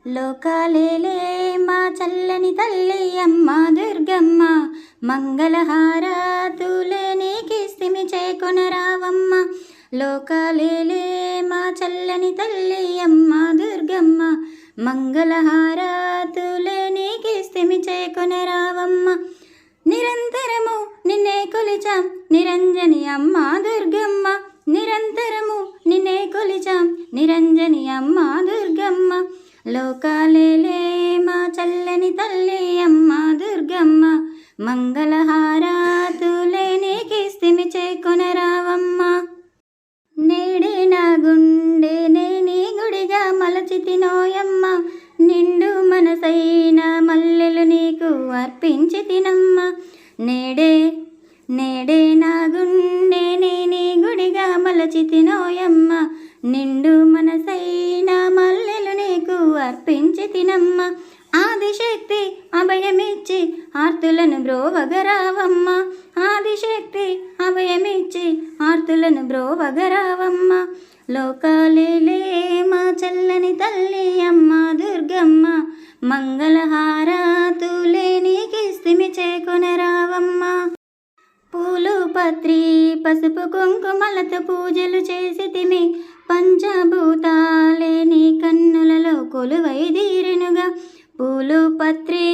లోకాలేలే మా చల్లని తల్లి అమ్మ దుర్గమ్మ, మంగళహారతులే నీకిస్తిమి చేకొనరావమ్మ. లోకాలేలే మా చల్లని తల్లి అమ్మ దుర్గమ్మ, మంగళహారతులే నీకిస్తిమి చేకొనరావమ్మ. నిరంతరము నిన్నే కొలిచాం నిరంజని అమ్మ దుర్గమ్మ, నిరంతరము నిన్నే కొలిచాం నిరంజని అమ్మ దుర్గమ్మ. లోకాలేలే మా చల్లని తల్లి అమ్మ దుర్గమ్మ, మంగళహారతులే నీకిస్తిమి చేకొనరావమ్మ. నేడే నా గుండెనే నీ గుడిగా మలచితినోయమ్మ, నిండు మనసైన మల్లెలు నీకు అర్పించితినమ్మ. నేడే నా గుండెనే నీ గుడిగా మలచితినోయమ్మ, నిండు మనసైన మల్లెలు నీకు అర్పించితినమ్మ. ఆదిశక్తి అభయమిచ్చి ఆర్తులను బ్రోవగరావమ్మ, ఆదిశక్తి అభయమిచ్చి ఆర్తులను బ్రోవగరావమ్మ. లోకాలేలే మా చల్లని తల్లి అమ్మ దుర్గమ్మ, మంగళహారతులే నీకిస్తిమి చేకొనరావమ్మ. పూలు పత్రి పసుపు కుంకుమలతో పూజలు చేసితిమి, పంచభూతాలే నీ కన్నులలో కొలువైదీరెనుగా. పూలు పత్రి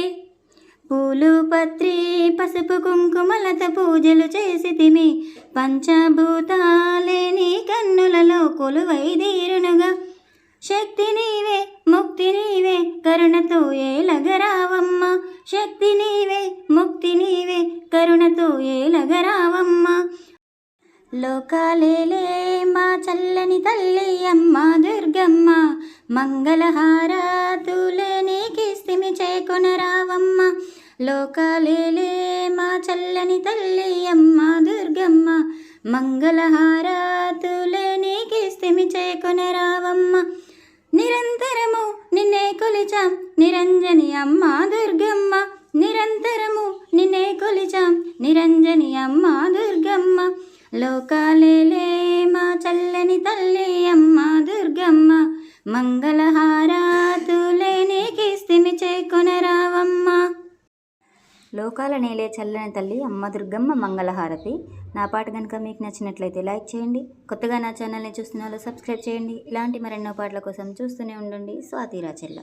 పసుపు కుంకుమలతో పూజలు చేసితిమి, పంచభూతాలే నీ కన్నులలో కొలువైదీరెనుగా. శక్తి నీవే ముక్తి నీవే కరుణతో ఏలగరావమ్మ, శక్తి నీవే ముక్తి నీవే కరుణతో ఏలగరావమ్మ. లోకాలేలే మా చల్లని తల్లి అమ్మ దుర్గమ్మ, మంగళహారతులే నీకిస్తిమి చేకొనరావమ్మ. లోకాలేలే మా చల్లని తల్లి అమ్మ దుర్గమ్మ, మంగళహారతులే నీకిస్తిమి చేకొనరావమ్మ. నిరంతరము నిన్నే కొలిచాం నిరంజని అమ్మ దుర్గమ్మ, నిరంతరము నిన్నే కొలిచాం నిరంజని అమ్మ దుర్గమ్మ. లోకాలేలే మా చల్లని తల్లి అమ్మ దుర్గమ్మ, మంగళహారతులే నీకిస్తిమి చేకొనరావమ్మ. లోకాల నేలే చల్లని తల్లి అమ్మ దుర్గమ్మ మంగళహారతి. నా పాట కనుక మీకు నచ్చినట్లయితే లైక్ చేయండి. కొత్తగా నా ఛానల్ని చూస్తున్న వాళ్ళు సబ్స్క్రైబ్ చేయండి. ఇలాంటి మరెన్నో పాటల కోసం చూస్తూనే ఉండండి స్వాతి రాచెల్ల.